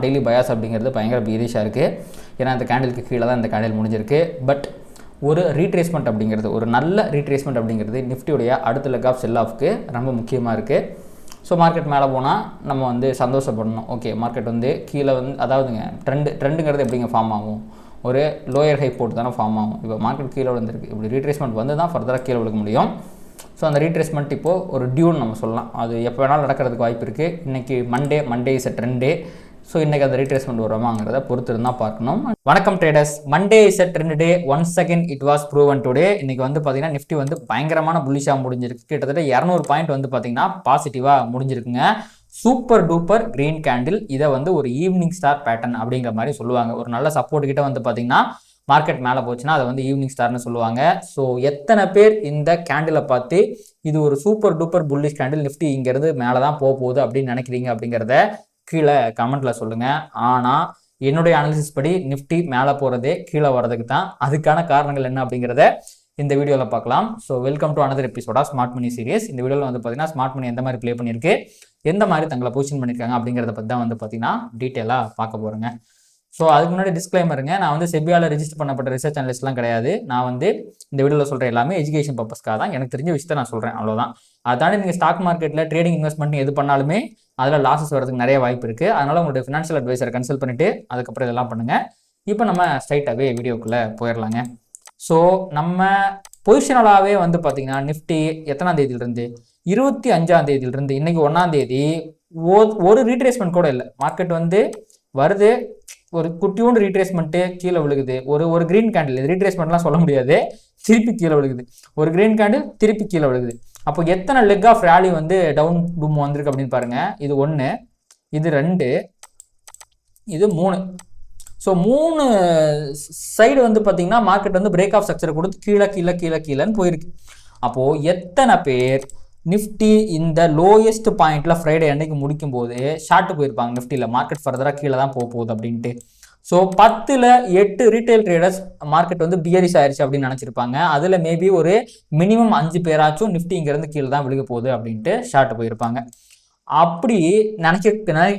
Daily bias அப்படிங்கிறது பயங்கர பீரிஷாக இருக்குது. ஏன்னா அந்த கேண்டிலுக்கு கீழே தான் இந்த கேண்டில் முடிஞ்சிருக்கு. பட் ஒரு ரீட்ரேஸ்மெண்ட் அப்படிங்கிறது, ஒரு நல்ல ரீட்ரேஸ்மெண்ட் அப்படிங்கிறது நிஃப்டியுடைய அடுத்த லெக் ஆஃப் செல் ஆஃப்க்கு ரொம்ப முக்கியமாக இருக்குது. ஸோ மார்க்கெட் மேலே போனால் நம்ம வந்து சந்தோஷப்படணும். ஓகே, மார்க்கெட் வந்து கீழே வந்து அதாவதுங்க ட்ரெண்டுங்கிறது எப்படிங்க ஃபார்ம் ஆகும்? ஒரு லோயர் ஹை போட்டு தானே ஃபார்ம் ஆகும். இப்போ மார்க்கெட் கீழே விழுந்திருக்கு, இப்படி ரீட்ரேஸ்மெண்ட் வந்து தான் ஃபர்தராக கீழே விழுக்க முடியும். ஸோ அந்த ரீட்ரேஸ்மெண்ட் இப்போது ஒரு டியூன் நம்ம சொல்லலாம். அது எப்போ வேணாலும் நடக்கிறதுக்கு வாய்ப்பு இருக்குது. இன்றைக்கி Monday is a trend day. So இன்றைக்கி அந்த ரீட்ரேஸ்மெண்ட் வருவாங்கிறத பொறுத்து இருந்தால் பார்க்கணும். வணக்கம் traders, Monday is a trend day. Once again it was proven today. இன்றைக்கி வந்து பார்த்திங்கன்னா நிஃப்டி வந்து பயங்கரமான புல்லிஷாக முடிஞ்சிருக்கு. கிட்டத்தட்ட 200 பாயிண்ட் வந்து பார்த்திங்கன்னா பாசிட்டிவாக முடிஞ்சிருக்குங்க. Super duper green candle. இதை வந்து ஒரு ஈவினிங் ஸ்டார் பேட்டர்ன் அப்படிங்கிற மாதிரி சொல்லுவாங்க. ஒரு நல்ல சப்போர்ட் கிட்ட வந்து பார்த்திங்கன்னா மார்க்கெட் மேலே போச்சுன்னா அதை வந்து ஈவினிங் ஸ்டார்னு சொல்லுவாங்க. ஸோ எத்தனை பேர் இந்த கேண்டிலை பார்த்து இது ஒரு super duper bullish candle, Nifty இங்கேருந்து மேலே தான் போகுது அப்படின்னு நினைக்கிறீங்க அப்படிங்கிறத கீழே கமெண்ட்டில் சொல்லுங்கள். ஆனால் என்னுடைய அனாலிசிஸ் படி நிஃப்டி மேலே போகிறதே கீழே வர்றதுக்கு தான். அதுக்கான காரணங்கள் என்ன அப்படிங்கிறத இந்த வீடியோவில் பார்க்கலாம். So welcome to another episode of smart money series. இந்த வீடியோவில் வந்து பார்த்தீங்கன்னா ஸ்மார்ட் மணி எந்த மாதிரி ப்ளே பண்ணியிருக்கு, எந்த மாதிரி தங்களை பொசிஷன் பண்ணியிருக்காங்க அப்படிங்கிறத பற்றி தான் வந்து பார்த்தீங்கன்னா டீட்டெயிலாக பார்க்க போகிறேங்க. ஸோ அதுக்கு முன்னாடி டிஸ்க்ளைமருங்க, நான் வந்து செபியாவில் ரெஜிஸ்டர் பண்ணப்பட்ட ரிசர்ச் அனலிஸ்ட்லாம் கிடையாது. நான் வந்து இந்த வீடியோவில் சொல்கிற எல்லாமே எஜுகேஷன் பர்பஸ்க்காக தான், எனக்கு தெரிஞ்ச விஷயத்தை நான் சொல்கிறேன், அவ்வளோதான். அதாண்டி நீங்கள் ஸ்டாக் மார்க்கெட்டில் ட்ரேடிங் இன்வெஸ்ட்மெண்ட் எது பண்ணாலுமே அதில் லாஸஸ் வரதுக்கு நிறைய வாய்ப்பு இருக்குது. அதனால் உங்களுடைய ஃபினான்ஷியல் அட்வைசரை கன்சல்ட் பண்ணிவிட்டு அதுக்கப்புறம் இதெல்லாம் பண்ணுங்கள். இப்போ நம்ம ஸ்ட்ரைட்டாகவே வீடியோக்குள்ளே போயிடலாங்க. ஸோ நம்ம பொசிஷனலாகவே வந்து பார்த்திங்கன்னா நிஃப்டி எத்தனாம் தேதியிலிருந்து, 25ஆம் தேதியிலிருந்து இன்றைக்கி 1ஆம் தேதி ஒரு ரீட்ரேஸ்மெண்ட் கூட இல்லை. மார்க்கெட் வந்து வருது, ஒரு குட்டியோண்டு ரீட்ரேஸ்மெண்ட்டு கீழே விழுகுது. ஒரு கிரீன் கேண்டில், ரீட்ரேஸ்மெண்ட்லாம் சொல்ல முடியாது, திருப்பி கீழே விழுகுது. ஒரு கிரீன் கேண்டில் திருப்பி கீழே விழுகுது. அப்போ எத்தனை லெக் ஆஃப் ரேலி வந்து டவுன் பூம் வந்திருக்கு அப்படின்னு பாருங்கள். இது 1, இது 2, இது 3. ஸோ 3 சைடு வந்து பார்த்தீங்கன்னா மார்க்கெட் வந்து பிரேக் ஆஃப் ஸ்ட்ரக்சரை கொடுத்து கீழேன்னு போயிருக்கு. அப்போது எத்தனை பேர் நிஃப்டி இந்த லோயஸ்ட் பாயிண்ட்ல ஃப்ரைடே அன்னைக்கு முடிக்கும் போது ஷார்ட் போயிருப்பாங்க நிஃப்டியில், மார்க்கெட் ஃபர்தராக கீழே தான் போகுது அப்படின்ட்டு. ஸோ 10ல் 8 ரீட்டைல் ட்ரேடர்ஸ் மார்க்கெட் வந்து பியரிஸ் ஆயிடுச்சு அப்படின்னு நினச்சிருப்பாங்க. அதில் மேபி ஒரு மினிமம் 5 பேராச்சும் நிஃப்டி இங்கேருந்து கீழே தான் விழுக போகுது அப்படின்ட்டு ஷார்ட் போயிருப்பாங்க. அப்படி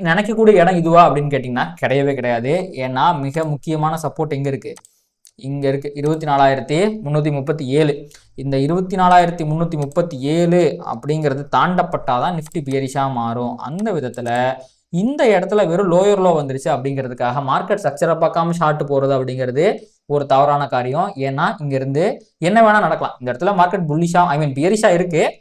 நினைக்கக்கூடிய இடம் இதுவா அப்படின்னு கேட்டிங்கன்னா கிடையவே கிடையாது. ஏன்னா மிக முக்கியமான சப்போர்ட் எங்கே இருக்குது, இங்கே இருக்குது, 24,337. இந்த 24,337 அப்படிங்கிறது தாண்டப்பட்டால் தான் நிஃப்டி பியரிஷாக மாறும். அந்த விதத்தில் இந்த இடத்துல வெறும் லோயர் லோ வந்துருச்சு அப்படிங்கிறதுக்காக மார்க்கெட் ஸ்ட்ரக்சரை பார்க்காம ஷார்ட் போகிறது அப்படிங்கிறது ஒரு தவறான காரியம். ஏன்னா இங்கேருந்து என்ன வேணால் நடக்கலாம். இந்த இடத்துல மார்க்கெட் புல்லிஷாக பியரிஷாக இருக்குது,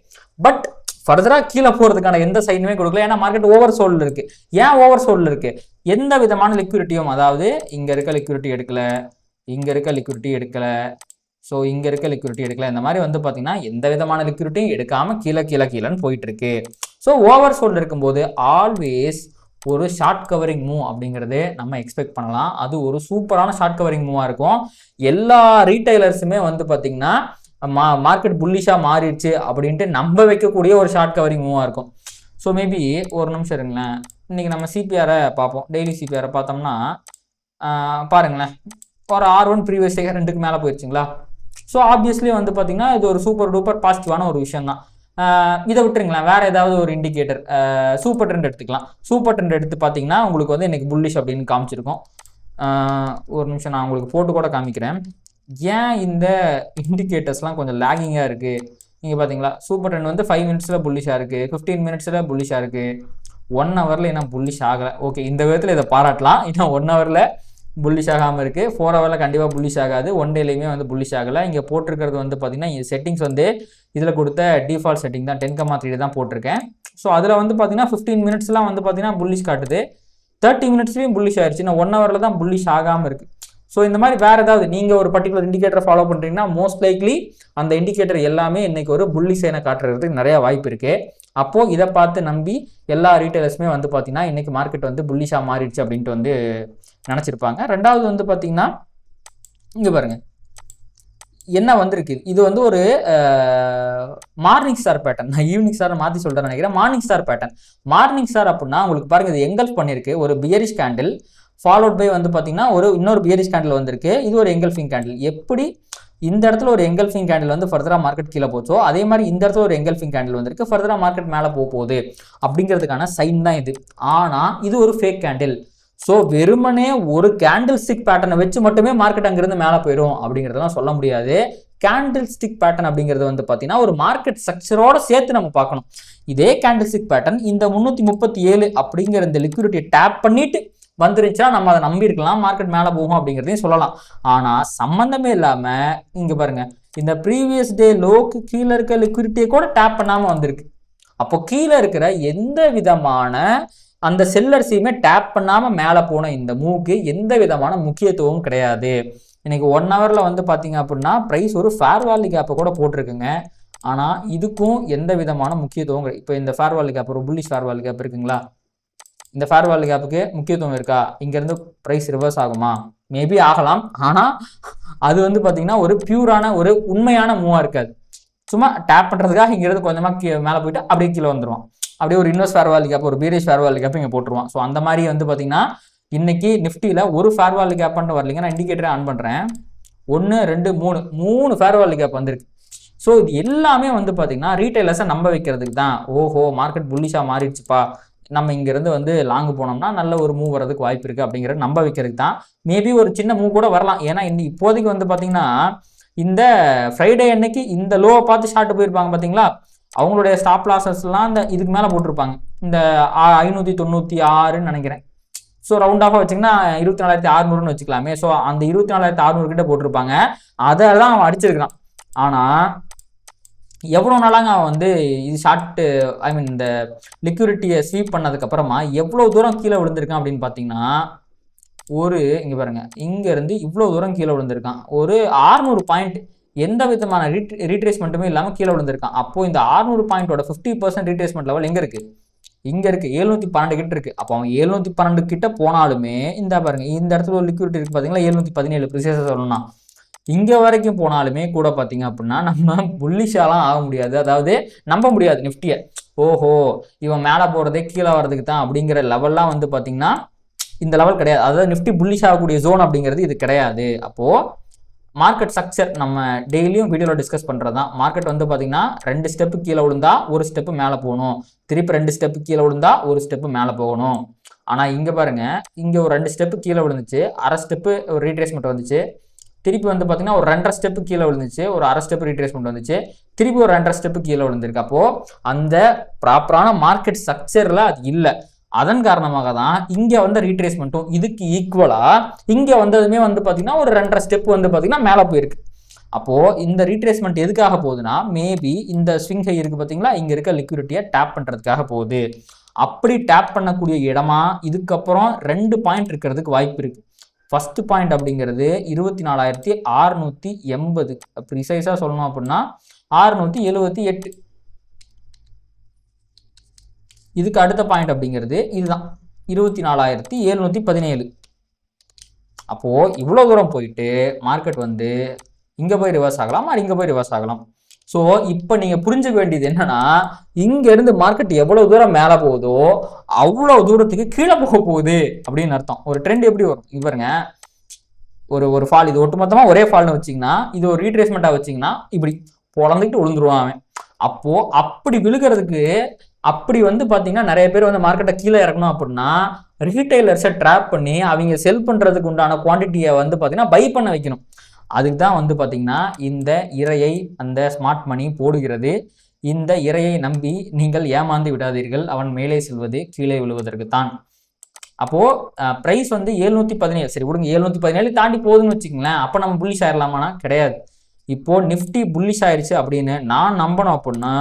பட் ஃபர்தராக கீழே போகிறதுக்கான எந்த சைனுமே கொடுக்கல. ஏன்னா மார்க்கெட் ஓவர் சோல்டு இருக்குது. ஏன் ஓவர் சோல்டு இருக்குது? எந்த விதமான லிக்விடிட்டியும், அதாவது இங்கே இருக்க லிக்விடிட்டி எடுக்கலை, இங்கே இருக்க லிக்விடிட்டி எடுக்கலை, ஸோ இங்கே இருக்க லிக்விடிட்டி எடுக்கலை. இந்த மாதிரி வந்து பார்த்தீங்கன்னா எந்த விதமான லிக்விடிட்டியும் எடுக்காமல் கீழேன்னு போயிட்டு இருக்கு. ஸோ ஓவர் சோல்டு இருக்கும்போது ஆல்வேஸ் ஒரு ஷார்ட் கவரிங் மூவ் அப்படிங்கிறது நம்ம எக்ஸ்பெக்ட் பண்ணலாம். அது ஒரு சூப்பரான ஷார்ட் கவரிங் மூவாக இருக்கும். எல்லா ரீட்டைலர்ஸுமே வந்து பார்த்தீங்கன்னா மார்க்கெட் புல்லிஷாக மாறிடுச்சு அப்படின்ட்டு நம்ப வைக்கக்கூடிய ஒரு ஷார்ட் கவரிங் மூவாக இருக்கும். ஸோ மேபி ஒரு நிமிஷம் இருங்களேன், இன்றைக்கி நம்ம சிபிஆரை பார்ப்போம். டெய்லி சிபிஆரை பார்த்தோம்னா பாருங்களேன், ஒரு R1 ப்ரீவியஸ் 2க்கு மேலே போயிடுச்சுங்களா. ஸோ ஆப்வியஸ்லி வந்து பார்த்தீங்கன்னா இது ஒரு சூப்பர் டூப்பர் பாசிட்டிவான ஒரு விஷயம் தான். இதை விட்டுருங்களேன், வேறு ஏதாவது ஒரு இண்டிகேட்டர், சூப்பர் ட்ரெண்ட் எடுத்துக்கலாம். சூப்பர் ட்ரெண்ட் எடுத்து பார்த்தீங்கன்னா உங்களுக்கு வந்து இன்றைக்கி புல்லிஷ் அப்படின்னு காமிச்சிருக்கோம். ஒரு நிமிஷம் நான் உங்களுக்கு போட்டு கூட காமிக்கிறேன். ஏன் இந்த இண்டிகேட்டர்ஸ்லாம் கொஞ்சம் லேகிங்காக இருக்குது நீங்கள் பார்த்தீங்களா. சூப்பர் ட்ரெண்ட் வந்து 5 மினிட்ஸில் புல்லிஷாக இருக்குது, 15 மினிட்ஸில் புல்லிஷாக இருக்குது, 1 ஹவரில் இன்னும் புல்லிஷ் ஆகலை. ஓகே, இந்த விதத்தில் இதை பாராட்டலாம். இன்னும் 1 ஹவரில் புல்லிஷ் ஆகாமல் இருக்குது, 4 ஹவரில் கண்டிப்பாக புல்லிஷ் ஆகாது, 1 டேலையுமே வந்து புல்லிஷ் ஆகலை. இங்கே போட்டிருக்கிறது வந்து பார்த்திங்கன்னா செட்டிங்ஸ் வந்து இதில் கொடுத்த டிஃபால்ட் செட்டிங் தான், 10,3 தான் போட்டிருக்கேன். ஸோ அதில் வந்து பார்த்திங்கன்னா 15 மினிட்ஸ்லாம் வந்து பார்த்திங்கன்னா புல்லிஷ் காட்டுது, 30 மினிட்ஸ்லேயும் புல்லிஷ் ஆயிடுச்சு, இன்னும் 1 ஹவரில் தான் புல்லிஷ் ஆகாமல் இருக்குது. ஸோ இந்த மாதிரி வேறு ஏதாவது நீங்கள் ஒரு பர்டிகுலர் இண்டிகேட்டரை ஃபாலோ பண்ணுறீங்கன்னா மோஸ்ட் லைக்லி அந்த இண்டிகேட்டர் எல்லாமே இன்றைக்கி ஒரு புல்லிஷ் சைனை காட்டுறதுக்கு நிறையா வாய்ப்பு இருக்குது. அப்போது இதை பார்த்து நம்பி எல்லா ரீட்டைலர்ஸுமே வந்து பார்த்திங்கன்னா இன்றைக்கி மார்க்கெட் வந்து புல்லிஷாக மாறிடுச்சு அப்படின்ட்டு வந்து நினச்சிருப்பாங்க. ரெண்டாவது வந்து பார்த்திங்கன்னா இங்கே பாருங்கள் என்ன வந்திருக்கு. இது வந்து ஒரு மார்னிங் ஸ்டார் பேட்டர்ன். நான் ஈவினிங் ஸ்டார் மாற்றி சொல்கிறேன் நினைக்கிறேன். Morning star pattern. Morning star அப்படின்னா உங்களுக்கு பாருங்கள், இது எங்கல்ஃப் பண்ணியிருக்கு. ஒரு பியரிஷ் கேண்டில் ஃபாலோட் பை வந்து பார்த்தீங்கன்னா இன்னொரு பியரிஷ் கேண்டில் வந்திருக்கு. இது ஒரு எங்கல்ஃபிங் கேண்டில். எப்படி இந்த இடத்துல ஒரு எங்கல்ஃபிங் கேண்டில் வந்து ஃபர்தராக மார்க்கெட் கீழே போச்சோ அதே மாதிரி இந்த இடத்துல ஒரு எங்கல்ஃபிங் கேண்டில் வந்திருக்கு, ஃபர்தராக மார்க்கெட் மேலே போகுது அப்படிங்கிறதுக்கான சைன் தான் இது. ஆனால் இது ஒரு ஃபேக் கேண்டில். ஸோ வெறுமனே ஒரு கேண்டில் ஸ்டிக் பேட்டர்னை வச்சு மட்டுமே மார்க்கெட் அங்கிருந்து மேலே போயிடும் அப்படிங்கிறதெல்லாம் சொல்ல முடியாது. கேண்டில் ஸ்டிக் பேட்டர்ன் அப்படிங்கிறது வந்து பார்த்தீங்கன்னா ஒரு மார்க்கெட் ஸ்ட்ரக்சரோட சேர்த்து நம்ம பார்க்கணும். இதே கேண்டில் ஸ்டிக் பேட்டர்ன் இந்த 337 அப்படிங்கிற இந்த லிக்விடிட்டியை டேப் பண்ணிட்டு வந்துருந்துச்சுன்னா நம்ம அதை நம்பி இருக்கலாம், மார்க்கெட் மேலே போகும் அப்படிங்கிறதையும் சொல்லலாம். ஆனால் சம்மந்தமே இல்லாமல் இங்கே பாருங்க, இந்த ப்ரீவியஸ் டே லோக்கு கீழே இருக்க லிக்விடிட்டியை கூட டேப் பண்ணாமல் வந்திருக்கு. அப்போ கீழே இருக்கிற எந்த விதமான அந்த செல்லர்ஸையுமே டேப் பண்ணாமல் மேலே போன இந்த மூவ்க்கு எந்த விதமான முக்கியத்துவமும் கிடையாது. இன்னைக்கு 1 ஹவரில் வந்து பார்த்தீங்க அப்படின்னா ப்ரைஸ் ஒரு ஃபேர் வேல்யூ கேப்பை கூட போட்டிருக்குங்க. ஆனால் இதுக்கும் எந்த விதமான முக்கியத்துவம் இப்போ இந்த ஃபேர் வேல்யூ கேப், ஒரு புல்லிஷ் ஃபேர் வேல்யூ கேப் இருக்குங்களா, இந்த ஃபேர் வேல்யூ கேப்புக்கு முக்கியத்துவம் இருக்கா? இங்கேருந்து ப்ரைஸ் ரிவர்ஸ் ஆகுமா? மேபி ஆகலாம். ஆனால் அது வந்து பார்த்தீங்கன்னா ஒரு பியூரான ஒரு உண்மையான மூவாக இருக்காது. சும்மா டேப் பண்ணுறதுக்காக இங்கேருந்து கொஞ்சமாக மேலே போயிட்டு அப்படியே கீழே வந்துடுவான். அப்படியே ஒரு இன்வெஸ்ட் ஃபேர் வேல்யூ கேப், ஒரு பீரிஷ் ஃபேர் வேல்யூ கேப் இங்கே போட்டுருவான். ஸோ அந்த மாதிரி வந்து பார்த்தீங்கன்னா இன்னைக்கு நிஃப்டியில் ஒரு ஃபேர் வேல்யூ கேப் பண்ணிட்டு வரலைங்க. நான் இண்டிகேட்டரை ஆன் பண்ணுறேன். 1 2 3 ஃபேர் வேல்யூ கேப் வந்திருக்கு. ஸோ இது எல்லாமே வந்து பார்த்தீங்கன்னா ரீட்டைலர்ஸை நம்ப வைக்கிறதுக்கு தான். ஓஹோ, மார்க்கெட் புல்லிஷாக மாறிடுச்சுப்பா, நம்ம இங்கேருந்து வந்து லாங்கு போனோம்னா நல்ல ஒரு மூவ் வரதுக்கு வாய்ப்பு இருக்குது அப்படிங்கிறத நம்ப வைக்கிறதுக்கு தான். மேபி ஒரு சின்ன மூவ் கூட வரலாம். ஏன்னா இப்போதைக்கு வந்து பார்த்தீங்கன்னா இந்த ஃப்ரைடே அன்னைக்கு இந்த லோவை பார்த்து ஷார்ட் போயிருப்பாங்க பார்த்தீங்களா, அவங்களுடைய ஸ்டாப் லாஸஸ்லாம் இந்த இதுக்கு மேலே போட்டிருப்பாங்க, இந்த 596ன்னு நினைக்கிறேன். ஸோ ரவுண்ட் ஆஃபாக வச்சிங்கன்னா 24,600ன்னு வச்சுக்கலாமே. ஸோ அந்த 24,600 கிட்ட போட்டிருப்பாங்க. அதை தான் அவன் அடிச்சிருக்கிறான். ஆனால் எவ்வளோ நாளாங்க அவன் வந்து இது ஷார்ட்டு, ஐ மீன் இந்த லிக்விடிட்டியை ஸ்வீப் பண்ணதுக்கப்புறமா எவ்வளோ தூரம் கீழே விழுந்திருக்கான் அப்படின்னு பார்த்தீங்கன்னா, ஒரு இங்கே பாருங்கள், இங்கேருந்து இவ்வளோ தூரம் கீழே விழுந்திருக்கான். ஒரு 600 பாயிண்ட் எந்த விதமான ரீட்ரேஸ்மெண்ட்டுமே இல்லாமல் கீழே விழுந்திருக்கான். அப்போது இந்த 600 பாயிண்டோட 50% ரீட்ரேஸ்மெண்ட் லெவல் எங்கே இருக்குது? இங்கே இருக்குது, 712 கிட்ட இருக்குது. அப்போ அவன் 712 கிட்ட போனாலுமே இந்த பாருங்க, இந்த இடத்துல ஒரு லிக்விடிட்டி இருக்குது பார்த்தீங்களா, 717 ப்ரிசைஸாக சொல்லணும்னா இங்கே வரைக்கும் போனாலுமே கூட பார்த்தீங்க அப்படின்னா நம்ம புல்லிஷாலாம் ஆக முடியாது. அதாவது நம்ப முடியாது நிஃப்டியை. ஓஹோ, இவன் மேலே போகிறதே கீழே வர்றதுக்கு தான் அப்படிங்கிற லெவல்லாம் வந்து பார்த்தீங்கன்னா இந்த லெவல் கிடையாது. அதாவது நிஃப்டி புல்லிஷ் ஆகக்கூடிய ஜோன் அப்படிங்கிறது இது கிடையாது. அப்போது மார்க்கெட் ஸ்ட்ரக்சர் நம்ம டெய்லியும் வீடியோவில் டிஸ்கஸ் பண்ணுறது தான். மார்க்கெட் வந்து பார்த்தீங்கன்னா 2 ஸ்டெப்பு கீழே விழுந்தா 1 ஸ்டெப்பு மேலே போகணும், திருப்பி 2 ஸ்டெப்பு கீழே விழுந்தா 1 ஸ்டெப்பு மேலே போகணும். ஆனால் இங்கே பாருங்கள், இங்கே ஒரு 2 ஸ்டெப்பு கீழே விழுந்துச்சு, அரை ஸ்டெப்பு ஒரு ரீட்ரேஸ்மெண்ட் வந்துச்சு, திருப்பி வந்து பார்த்தீங்கன்னா ஒரு 2.5 ஸ்டெப்பு கீழே விழுந்துச்சு, ஒரு அரை ஸ்டெப்பு ரீட்ரேஸ்மெண்ட் வந்துச்சு, திருப்பி ஒரு 2.5 ஸ்டெப்பு கீழே விழுந்திருக்கு. அப்போது அந்த ப்ராப்பரான மார்க்கெட் ஸ்ட்ரக்சரில் அது இல்லை. அதன் காரணமாக தான் இங்கே வந்த ரீட்ரேஸ்மெண்ட்டும் இதுக்கு ஈக்குவலாக இங்கே வந்ததுமே வந்து பார்த்தீங்கன்னா ஒரு 2.5 ஸ்டெப் வந்து பார்த்தீங்கன்னா மேலே போயிருக்கு. அப்போது இந்த ரீட்ரேஸ்மெண்ட் எதுக்காக போகுதுன்னா, மேபி இந்த ஸ்விங் ஹை இருக்குது பார்த்தீங்களா, இங்கே இருக்க லிக்விடிட்டியை டேப் பண்ணுறதுக்காக போகுது. அப்படி டேப் பண்ணக்கூடிய இடமா இதுக்கப்புறம் 2 பாயிண்ட் இருக்கிறதுக்கு வாய்ப்பு இருக்குது. ஃபர்ஸ்ட் பாயிண்ட் அப்படிங்கிறது 24,680, ப்ரிசைஸாக சொல்லணும் அப்படின்னா 678. இதுக்கு அடுத்த பாயிண்ட் அப்படிங்கிறது இதுதான் 24,717. அப்போது இவ்வளோ தூரம் போயிட்டு மார்க்கெட் வந்து இங்கே போய் ரிவர்ஸ் ஆகலாம், இங்கே போய் ரிவர்ஸ் ஆகலாம். ஸோ இப்போ நீங்கள் புரிஞ்சுக்க வேண்டியது என்னன்னா, இங்கேருந்து மார்க்கெட் எவ்வளோ தூரம் மேலே போகுதோ அவ்வளோ தூரத்துக்கு கீழே போக போகுது அப்படின்னு அர்த்தம். ஒரு ட்ரெண்ட் எப்படி வரும் இவருங்க, ஒரு ஃபால், இது ஒட்டுமொத்தமாக ஒரே ஃபால்னு வச்சிங்கன்னா, இது ஒரு ரீட்ரேஸ்மெண்ட்டாக வச்சிங்கன்னா இப்படி பொழந்துக்கிட்டு விழுந்துருவான் அவன். அப்போது அப்படி விழுகிறதுக்கு அப்படி வந்து பார்த்தீங்கன்னா நிறைய பேர் வந்து மார்க்கெட்டை கீழே இறக்கணும் அப்படின்னா ரீட்டைலர்ஸை ட்ராப் பண்ணி அவங்க செல் பண்ணுறதுக்கு உண்டான குவான்டிட்டியை வந்து பார்த்தீங்கன்னா பை பண்ண வைக்கணும். அதுக்கு தான் வந்து பார்த்தீங்கன்னா இந்த இறையை அந்த ஸ்மார்ட் மணி போடுகிறது. இந்த இறையை நம்பி நீங்கள் ஏமாந்து விடாதீர்கள், அவன் மேலே செல்வது கீழே விழுவதற்கு தான். அப்போது ப்ரைஸ் வந்து 717, சரி விடுங்க, 717 தாண்டி போகுதுன்னு வச்சுக்கங்களேன். அப்போ நம்ம புல்லிஷ் ஆயிடலாமானா கிடையாது. இப்போது நிஃப்டி புல்லிஷ் ஆயிடுச்சு அப்படின்னு நான் நம்பணும் அப்படின்னா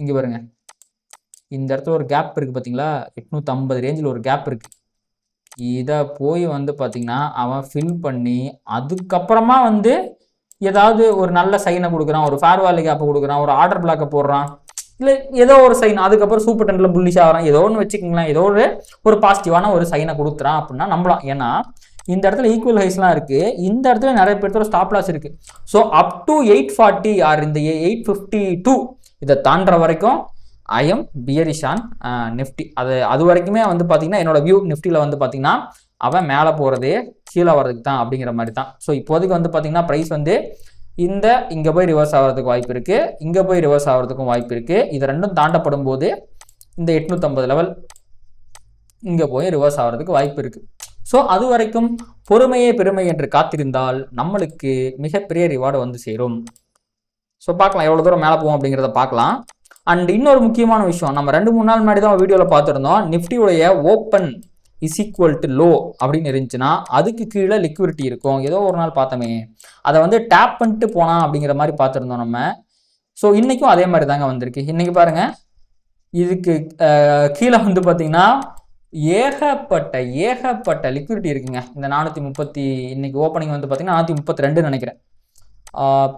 இங்கே பாருங்க, இந்த இடத்துல ஒரு கேப் இருக்குது பார்த்தீங்களா, 850 ரேஞ்சில் ஒரு கேப் இருக்குது. இதை போய் வந்து பார்த்தீங்கன்னா அவன் ஃபில் பண்ணி அதுக்கப்புறமா வந்து ஏதாவது ஒரு நல்ல சைனை கொடுக்குறான், ஒரு ஃபேர் வேல்யூ கேப்பை கொடுக்குறான், ஒரு ஆர்டர் பிளாக்கை போடுறான், இல்லை ஏதோ ஒரு சைன், அதுக்கப்புறம் சூப்பர் டென்னில் புல்லிஷ் ஆகிறான், ஏதோ ஒன்று வச்சுக்கோங்களேன், ஏதோ ஒரு பாசிட்டிவான ஒரு சைனை கொடுத்துறான் அப்படின்னா நம்பலாம். ஏன்னா இந்த இடத்துல ஈக்குவல் ஹைஸ்லாம் இருக்குது, இந்த இடத்துல நிறைய பேர்த்தோட ஸ்டாப் லாஸ் இருக்குது. ஸோ அப் டு 840 ஆர் இந்த 852 இதை தாண்டுற வரைக்கும் I am bearish on Nifty. அது வரைக்குமே வந்து பார்த்தீங்கன்னா என்னோட வியூ நிஃப்டியில் வந்து பார்த்தீங்கன்னா அவன் மேலே போகிறதே கீழே வர்றதுக்கு தான் அப்படிங்கிற மாதிரி தான். ஸோ இப்போதைக்கு வந்து பார்த்தீங்கன்னா ப்ரைஸ் வந்து இங்கே போய் ரிவர்ஸ் ஆகிறதுக்கு வாய்ப்பு இருக்குது, இங்கே போய் ரிவர்ஸ் ஆகிறதுக்கும் வாய்ப்பு இருக்குது. இது ரெண்டும் தாண்டப்படும் போது இந்த 850 லெவல் இங்கே போய் ரிவர்ஸ் ஆகிறதுக்கு வாய்ப்பு இருக்குது. ஸோ அது வரைக்கும் பொறுமையே பெருமை என்று காத்திருந்தால் நம்மளுக்கு மிகப்பெரிய ரிவார்டு வந்து சேரும். ஸோ பார்க்கலாம் எவ்வளோ தூரம் மேலே போவோம் அப்படிங்கிறத பார்க்கலாம். அண்ட் இன்னொரு முக்கியமான விஷயம், நம்ம 2-3 நாள் முன்னாடி தான் வீடியோவில் பார்த்துருந்தோம், நிஃப்டியுடைய open is equal to low அப்படின்னு இருந்துச்சுன்னா அதுக்கு கீழே லிக்விடிட்டி இருக்கும். ஏதோ ஒரு நாள் பார்த்தோமே, அதை வந்து டேப் பண்ணிட்டு போனா அப்படிங்கிற மாதிரி பார்த்துருந்தோம் நம்ம. ஸோ இன்றைக்கும் அதே மாதிரி தாங்க வந்திருக்கு. இன்றைக்கி பாருங்கள், இதுக்கு கீழே வந்து பார்த்தீங்கன்னா ஏகப்பட்ட லிக்விடிட்டி இருக்குங்க. இந்த 430 இன்னைக்கு ஓப்பனிங் வந்து பார்த்தீங்கன்னா 432 நினைக்கிறேன்,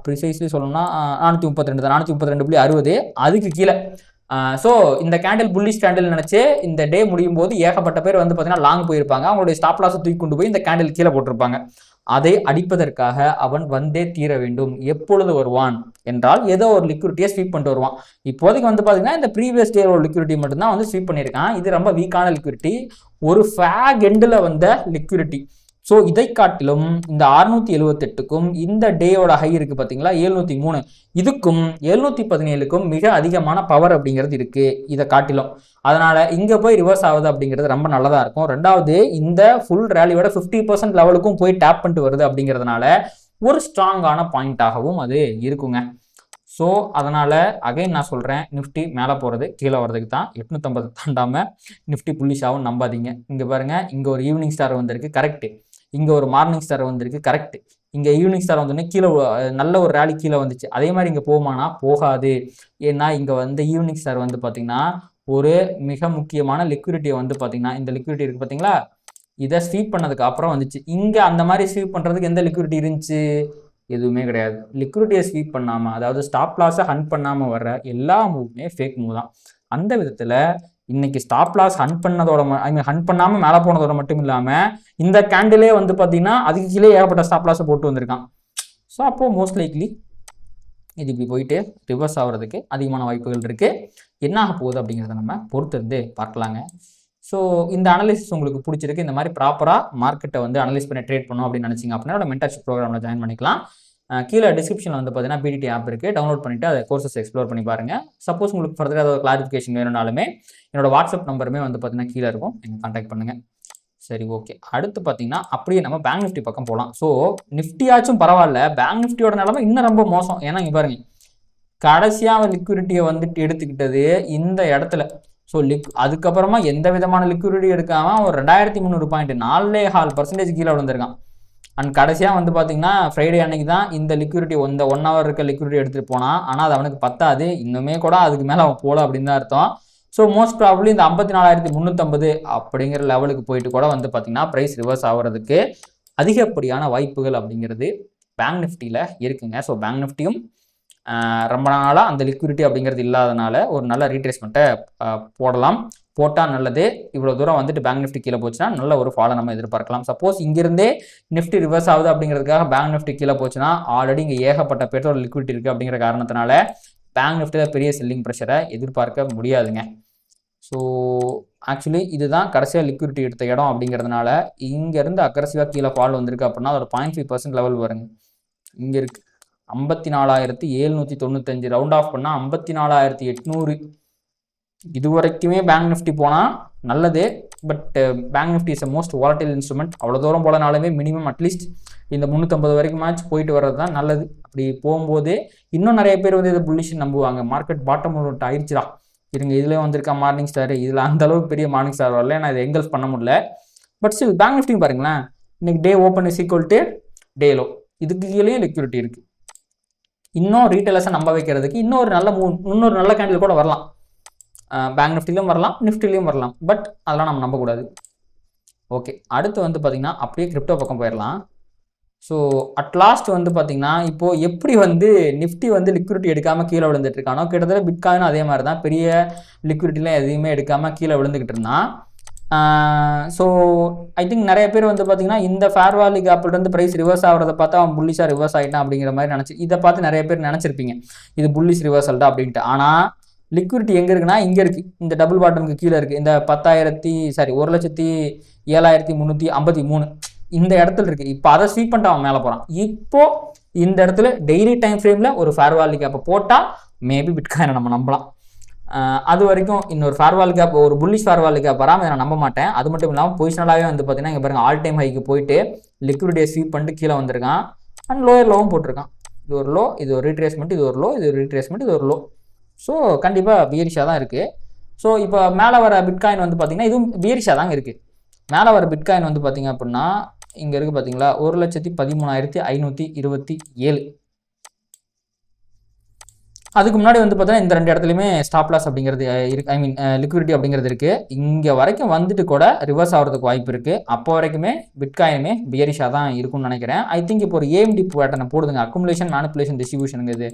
ப்ரிசைஸ்லி சொல்லணும்னா 432 தான், 432.60 அதுக்கு கீழே. ஸோ இந்த கேண்டில் புல்லிஷ் கேண்டில் நினச்சி இந்த டே முடியும் போது ஏகப்பட்ட பேர் வந்து பார்த்தீங்கன்னா லாங் போயிருப்பாங்க. அவங்களுடைய ஸ்டாப் லாஸை தூக்கி கொண்டு போய் இந்த கேண்டில் கீழே போட்டிருப்பாங்க. அதை அடிப்பதற்காக அவன் வந்தே தீர வேண்டும். எப்பொழுது வருவான் என்றால் ஏதோ ஒரு லிக்விடிட்டியை ஸ்வீப் பண்ணிட்டு வருவான். இப்போதைக்கு வந்து பார்த்தீங்கன்னா இந்த ப்ரீவியஸ் டே ஒரு லிக்விடிட்டி மட்டும்தான் வந்து ஸ்வீப் பண்ணியிருக்கான். இது ரொம்ப வீக்கான லிக்விடிட்டி, ஒரு ஃபேக் எண்டில் வந்த லிக்விடிட்டி. ஸோ இதை காட்டிலும் இந்த 678க்கும் இந்த டேயோட ஹை இருக்குது பார்த்தீங்களா 703, இதுக்கும் 717க்கும் மிக அதிகமான பவர் அப்படிங்கிறது இருக்குது இதை காட்டிலும். அதனால் இங்கே போய் ரிவர்ஸ் ஆகுது அப்படிங்கிறது ரொம்ப நல்லதாக இருக்கும். ரெண்டாவது, இந்த ஃபுல் ரேலியோட 50% லெவலுக்கும் போய் டேப் பண்ணிட்டு வருது அப்படிங்கிறதுனால ஒரு ஸ்ட்ராங்கான பாயிண்டாகவும் அது இருக்குங்க. ஸோ அதனால் அகைன் நான் சொல்கிறேன், நிஃப்டி மேலே போகிறது கீழே வர்றதுக்கு தான். 850 தாண்டாமல் நிஃப்டி புல்லிஷாகவும் நம்பாதீங்க. இங்கே பாருங்கள், இங்கே ஒரு ஈவினிங் ஸ்டார் வந்திருக்கு, கரெக்டு. இங்கே ஒரு மார்னிங் ஸ்டார் வந்திருக்கு, கரெக்ட். இங்கே ஈவினிங் ஸ்டார் வந்தோடனே கீழே நல்ல ஒரு ரேலி கீழே வந்துச்சு. அதே மாதிரி இங்கே போகுமானா போகாது. ஏன்னா இங்கே வந்து ஈவினிங் ஸ்டார் வந்து பார்த்திங்கன்னா ஒரு மிக முக்கியமான லிக்விடிட்டியை வந்து பார்த்திங்கன்னா இந்த லிக்விடிட்டி இருக்குது பார்த்தீங்களா, இதை ஸ்வீப் பண்ணதுக்கு அப்புறம் வந்துச்சு. இங்கே அந்த மாதிரி ஸ்வீப் பண்ணுறதுக்கு எந்த லிக்விடிட்டி இருந்துச்சு? எதுவுமே கிடையாது. லிக்விடிட்டியை ஸ்வீப் பண்ணாமல், அதாவது ஸ்டாப் லாஸை ஹண்ட் பண்ணாமல் வர்ற எல்லா மூவுமே ஃபேக் மூவ் தான். அந்த விதத்தில் இன்னைக்கு ஸ்டாப் லாஸ் ஹண்ட் பண்ணதோட ஹண்ட் பண்ணாமல் மேலே போனதோட மட்டும் இல்லாமல் இந்த கேண்டிலே வந்து பார்த்தீங்கன்னா அதுக்கு கீழே ஏகப்பட்ட ஸ்டாப் லாஸை போட்டு வந்திருக்கான். ஸோ அப்போது மோஸ்ட் லைக்லி இது இப்படி போயிட்டு ரிவர்ஸ் ஆகிறதுக்கு அதிகமான வாய்ப்புகள் இருக்குது. என்ன ஆக போகுது அப்படிங்கிறத நம்ம பொறுத்திருந்து பார்க்கலாங்க. ஸோ இந்த அனலிசிஸ் உங்களுக்கு பிடிச்சிருக்கு, இந்த மாதிரி ப்ராப்பராக மார்க்கெட்டை வந்து அனலைஸ் பண்ணி ட்ரேட் பண்ணணும் அப்படின்னு நினச்சிங்க அப்படின்னா மென்டர்ஷிப் ப்ரோக்ராமில் ஜாயின் பண்ணிக்கலாம். கீழே டிஸ்கிரிப்ஷனில் வந்து பார்த்தீங்கன்னா பிடிடி ஆப் இருக்குது, டவுன்லோட் பண்ணிவிட்டு அதை கோர்சஸ் எக்ஸ்ப்ளோர் பண்ணி பாருங்கள். சப்போஸ் உங்களுக்கு ஃபர்தராக ஏதாவது கிளாரிஃபிகேஷன் வேணும்னாலுமே என்னோட வாட்ஸ்அப் நம்பருமே வந்து பார்த்தீங்கன்னா கீழே இருக்கும், நீங்கள் கான்டாக்ட் பண்ணுங்கள். சரி, ஓகே. அடுத்து பார்த்தீங்கன்னா அப்படியே நம்ம பேங்க் நிஃப்டி பக்கம் போகலாம். ஸோ நிஃப்டியாச்சும் பரவாயில்ல, பேங்க் நிஃப்டியோட நிலைமை இன்னும் ரொம்ப மோசம். ஏன்னா இங்கே பாருங்கள், கடைசியாக லிக்விடிட்டியை வந்துட்டு எடுத்துக்கிட்டது இந்த இடத்துல. ஸோ அதுக்கப்புறமா எந்த விதமான லிக்விடிட்டி எடுக்காமல் ஒரு 2300 பாயிண்ட் 4.4% கீழே விழுந்திருக்கான். அண்ட் கடைசியாக வந்து பார்த்தீங்கன்னா ஃப்ரைடே அன்னைக்கு தான் இந்த லிக்விடிட்டி இந்த 1 hour இருக்க லிக்விடிட்டி எடுத்துகிட்டு போனான். ஆனால் அது அவனுக்கு பத்தாது, இன்னுமே கூட அதுக்கு மேலே அவன் போகல அப்படின்னு தான் அர்த்தம். ஸோ மோஸ்ட் ப்ராபப்ளி இந்த 54,350 அப்படிங்கிற லெவலுக்கு போயிட்டு கூட வந்து பார்த்தீங்கன்னா ப்ரைஸ் ரிவர்ஸ் ஆகிறதுக்கு அதிகப்படியான வாய்ப்புகள் அப்படிங்கிறது பேங்க் நிஃப்டியில் இருக்குங்க. ஸோ பேங்க் நிஃப்டியும் ரொம்ப நாளாக அந்த லிக்விடிட்டி அப்படிங்கிறது இல்லாதனால ஒரு நல்ல ரீட்ரேஸ்மெண்ட்டை போட்டால் நல்லது. இவ்வளோ தூரம் வந்துட்டு பேங்க் நிஃப்டி கீழே போச்சுன்னா நல்ல ஒரு ஃபாலை நம்ம எதிர்பார்க்கலாம். சப்போஸ் இங்கிருந்தே நிஃப்டி ரிவர்ஸ் ஆகுது அப்படிங்கிறதுக்காக பேங்க் நிஃப்டி கீழே போச்சுன்னா ஆல்ரெடி இங்கே ஏகப்பட்ட பேரோட லிக்விடிட்டி இருக்குது அப்படிங்கிற காரணத்தினால பேங்க் நிஃப்டியில் பெரிய செல்லிங் ப்ரெஷரை எதிர்பார்க்க முடியாதுங்க. ஸோ ஆக்சுவலி இதுதான் கடைசியாக லிக்விடிட்டி எடுத்த இடம் அப்படிங்கிறதுனால இங்கேருந்து அக்ரெசிவாக கீழே ஃபால் வந்திருக்கு அப்படின்னா ஒரு 0.5% லெவல் வருங்க. இங்கே இருக்குது 54,795 ரவுண்ட் ஆஃப் பண்ணால் 54,800. இது வரைக்குமே பேங்க் நிஃப்டி போனால் நல்லது. But bank Nifty is a most volatile instrument. அவ்வளோ தூரம் போலனாலுமே மினிமம் அட்லீஸ்ட் இந்த 350 வரைக்கும் மேட்ச் போயிட்டு வர்றது தான் நல்லது. அப்படி போகும்போது இன்னும் நிறைய பேர் வந்து இதை புல்லிஷ் நம்புவாங்க. மார்க்கெட் பாட்டம் அவுட் ஆயிடுச்சுடா, இருங்க இதில் வந்திருக்கா மார்னிங் ஸ்டார், இதில் அந்த அளவுக்கு பெரிய மார்னிங் ஸ்டார் வரல, நான் இதை எங்கல்ஸ் பண்ண முடியல. பட் ஸ்டில் பேங்க் நிஃப்டியும் பாருங்களேன், இன்னைக்கு day open is equal to day low, இதுக்கு கீழேயும் லிக்விடிட்டி இருக்குது. இன்னும் ரீட்டைலர்ஸை நம்ப வைக்கிறதுக்கு இன்னொரு நல்ல கேண்டில் கூட வரலாம். பேங்க் நிஃப்டிலையும் வரலாம், நிஃப்டிலையும் வரலாம். பட் அதெல்லாம் நம்ம நம்பக்கூடாது. ஓகே, அடுத்து வந்து பார்த்திங்கன்னா அப்படியே கிரிப்டோ பக்கம் போயிடலாம். ஸோ அட்லாஸ்ட் வந்து பார்த்திங்கன்னா இப்போது எப்படி வந்து நிஃப்டி வந்து லிக்விடிட்டி எடுக்காமல் கீழே விழுந்துட்டு இருக்கானோ கிட்டத்தட்ட பிட்காயினும் அதே மாதிரி தான். பெரிய லிக்விடிட்டிலாம் எதையுமே எடுக்காமல் கீழே விழுந்துக்கிட்டு இருந்தான். ஸோ ஐ திங்க் நிறைய பேர் வந்து பார்த்தீங்கன்னா இந்த ஃபேர் வேல்யூ கேப்லேருந்து ப்ரைஸ் ரிவர்ஸ் ஆகிறத பார்த்தா அவன் புல்லிஷாக ரிவர்ஸ் ஆகிட்டான் அப்படிங்கிற மாதிரி இதை பார்த்து நிறைய பேர் நினச்சிருப்பீங்க இது புல்லிஷ் ரிவர்சல் தான் அப்படின்ட்டு. ஆனால் லிக்விடிட்டி எங்கே இருக்குன்னா இங்கே இருக்குது, இந்த டபுள் பாட்டமுக்கு கீழே இருக்குது. இந்த 1,07,353 இந்த இடத்துல இருக்குது. இப்போ அதை ஸ்வீப் பண்ணிட்டு அவன் மேலே போகிறான். இப்போது இந்த இடத்துல டெய்லி டைம் ஃப்ரேமில் ஒரு ஃபேர் வேல்யூ கேப்பை போட்டால் மேபி பிட்காயினை நம்ம நம்பலாம். அது வரைக்கும் இன்னொரு ஃபேர்வால் கேப், ஒரு புல்லிஷ் ஃபேர்வால் கேப் வராமல் நான் நம்ப மாட்டேன். அது மட்டும் இல்லாமல் பொசிஷனலாகவே வந்து பார்த்தீங்கன்னா இங்கே பாருங்கள் ஆல் டைம் ஹைக்கு போயிட்டு லிக்விடிட்டியை ஸ்வீப் பண்ணிட்டு கீழே வந்திருக்கான். அண்ட் லோயர் லோவும் போட்டிருக்கான். இது ஒரு லோ, இது ஒரு ரீட்ரேஸ்மெண்ட், இது ஒரு லோ, இது ஒரு ரீட்ரேஸ்மெண்ட், இது ஒரு லோ. ஸோ கண்டிப்பாக பியரிஷாக தான் இருக்குது. ஸோ இப்போ மேலே வர பிட்காயின் வந்து பார்த்தீங்கன்னா இதுவும் பியரிஷாக தாங்க இருக்குது. மேலே வர பிட்காயின் வந்து பார்த்தீங்க அப்படின்னா இங்கே இருக்குது பார்த்தீங்களா, 1,13,527. அதுக்கு முன்னாடி வந்து பார்த்தீங்கன்னா இந்த 2 இடத்துலையுமே ஸ்டாப் லாஸ் அப்படிங்கிறது இருக்கு, ஐ மீன் லிக்விடிட்டி அப்படிங்கிறது இருக்குது. இங்கே வரைக்கும் வந்துட்டு கூட ரிவர்ஸ் ஆகிறதுக்கு வாய்ப்பு இருக்குது. அப்போ வரைக்குமே பிட்காயினுமே பியரிஷாக தான் இருக்கும்னு நினைக்கிறேன். ஐ திங்க் இப்போ ஒரு ஏஎம்டி பேட்டர்னை போடுதுங்க, அக்குமுலேஷன் மேனிப்புலேஷன் டிஸ்ட்ரிபியூஷனுங்க இது.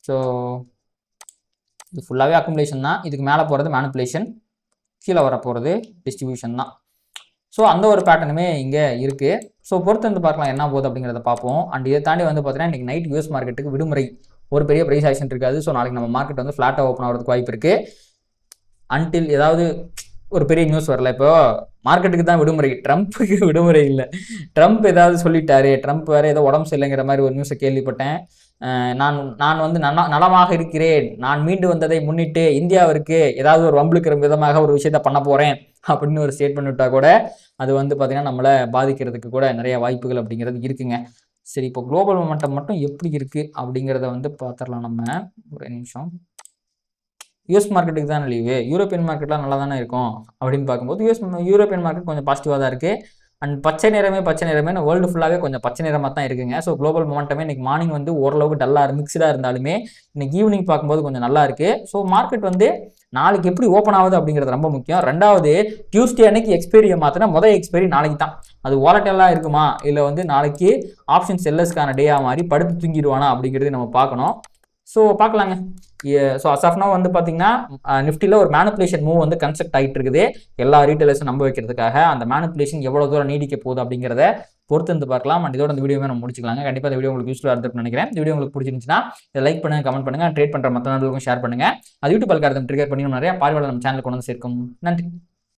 ஸோ இது ஃபுல்லாகவே அக்குமுலேஷன் தான். இதுக்கு மேலே போகிறது மேனிப்புலேஷன், கீழே வர போகிறது டிஸ்ட்ரிபியூஷன் தான். ஸோ அந்த ஒரு பேட்டர்னுமே இங்கே இருக்குது. ஸோ பொறுத்து வந்து பார்க்கலாம் என்ன போகுது அப்படிங்கிறத பார்ப்போம். அண்ட் இதை தாண்டி வந்து பார்த்தீங்கன்னா இன்றைக்கி நைட் யூஎஸ் மார்க்கெட்டுக்கு விடுமுறை, ஒரு பெரிய ப்ரைஸ் ஆக்ஷன் இருக்காது. ஸோ நாளைக்கு நம்ம மார்க்கெட் வந்து ஃப்ளாட்டாக ஓப்பன் ஆகிறதுக்கு வாய்ப்பு இருக்குது. அன்டில் ஏதாவது ஒரு பெரிய நியூஸ் வரல. இப்போ மார்க்கெட்டுக்கு தான் விடுமுறை, ட்ரம்ப்புக்கு விடுமுறை இல்லை. ட்ரம்ப் ஏதாவது சொல்லிட்டாரு, ட்ரம்ப் வேறு ஏதோ உடம்பு சரியில்லைங்கிற மாதிரி ஒரு நியூஸை கேள்விப்பட்டேன். நான் வந்து நலமாக இருக்கிறேன், நான் மீண்டு வந்ததை முன்னிட்டு இந்தியாவிற்கு ஏதாவது ஒரு வம்புக்கிற விதமாக ஒரு விஷயத்த பண்ண போகிறேன் அப்படின்னு ஒரு ஸ்டேட்மெண்ட் விட்டால் கூட அது வந்து பார்த்திங்கன்னா நம்மளை பாதிக்கிறதுக்கு கூட நிறைய வாய்ப்புகள் அப்படிங்கிறது இருக்குங்க. சரி, இப்போ குளோபல் மொமெண்டம் மட்டும் எப்படி இருக்குது அப்படிங்கிறத வந்து பார்த்துடலாம் நம்ம. ஒரு நிமிஷம். யூஎஸ் மார்க்கெட்டுக்கு தானே லீவு, யூரோப்பியன் மார்க்கெட்லாம் நல்லா தானே இருக்கும் அப்படின்னு பார்க்கும்போது யூரோப்பியன் மார்க்கெட் கொஞ்சம் பாசிட்டிவாக தான் இருக்குது. அண்ட் பச்சை நிறமே வேர்ல்டு ஃபுல்லாகவே கொஞ்சம் பச்சை நிறமாக தான் இருக்குங்க. ஸோ குளோபல் மொமெண்டமே இன்றைக்கி மார்னிங் வந்து ஓரளவுக்கு டல்லாக மிக்ஸ்டாக இருந்தாலுமே இன்றைக்கி ஈவினிங் பார்க்கும்போது கொஞ்சம் நல்லா இருக்குது. ஸோ மார்க்கெட் வந்து நாளைக்கு எப்படி ஓப்பன் ஆகுது அப்படிங்கிறது ரொம்ப முக்கியம். ரெண்டாவது, டியூஸ்டே அன்னைக்கு எக்ஸ்பைரியை மாற்றினா முதல் எக்ஸ்பைரி நாளைக்கு தான். அது வாலட்டலாக இருக்குமா இல்லை வந்து நாளைக்கு ஆப்ஷன் செல்லர்ஸ்க்கான டேயாக மாதிரி படுத்து தூங்கிடுவானா அப்படிங்கிறது நம்ம பார்க்கணும். ஸோ பார்க்கலாங்க. ஸோ அசாஃப்னா வந்து பார்த்தீங்கன்னா நிஃப்டியில் ஒரு மேனிப்புலேஷன் மூவ் வந்து கன்ஸ்ட்ரக்ட் ஆகிட்டு இருக்குது, எல்லா ரீட்டைலர்ஸும் நம்ப வைக்கிறதுக்காக. அந்த மேனிப்புலேஷன் எவ்வளோ தூரம் நீடிக்க போகுது அப்படிங்கிறத பொறுத்து வந்து பார்க்கலாம். அண்ட் இதோட இந்த வீடியோவே நம்ம முடிச்சுக்கலாங்க. கண்டிப்பாக இந்த வீடியோ உங்களுக்கு யூஸ்ஃபுல்லாக இருந்துன்னு நினைக்கிறேன். இந்த வீடியோ உங்களுக்கு பிடிச்சிருந்துச்சுன்னா இதை லைக் பண்ணுங்கள், கமெண்ட் பண்ணுங்கள், ட்ரேட் பண்ணுற மற்ற நண்பர்களுக்கும் ஷேர் பண்ணுங்கள். அது யூடியூப் அல்காரிதம் ட்ரிகர் பண்ணி நிறைய பார்வையாளர் நம்ம சேனல் கொண்டு வந்து சேர்க்கும். நன்றி.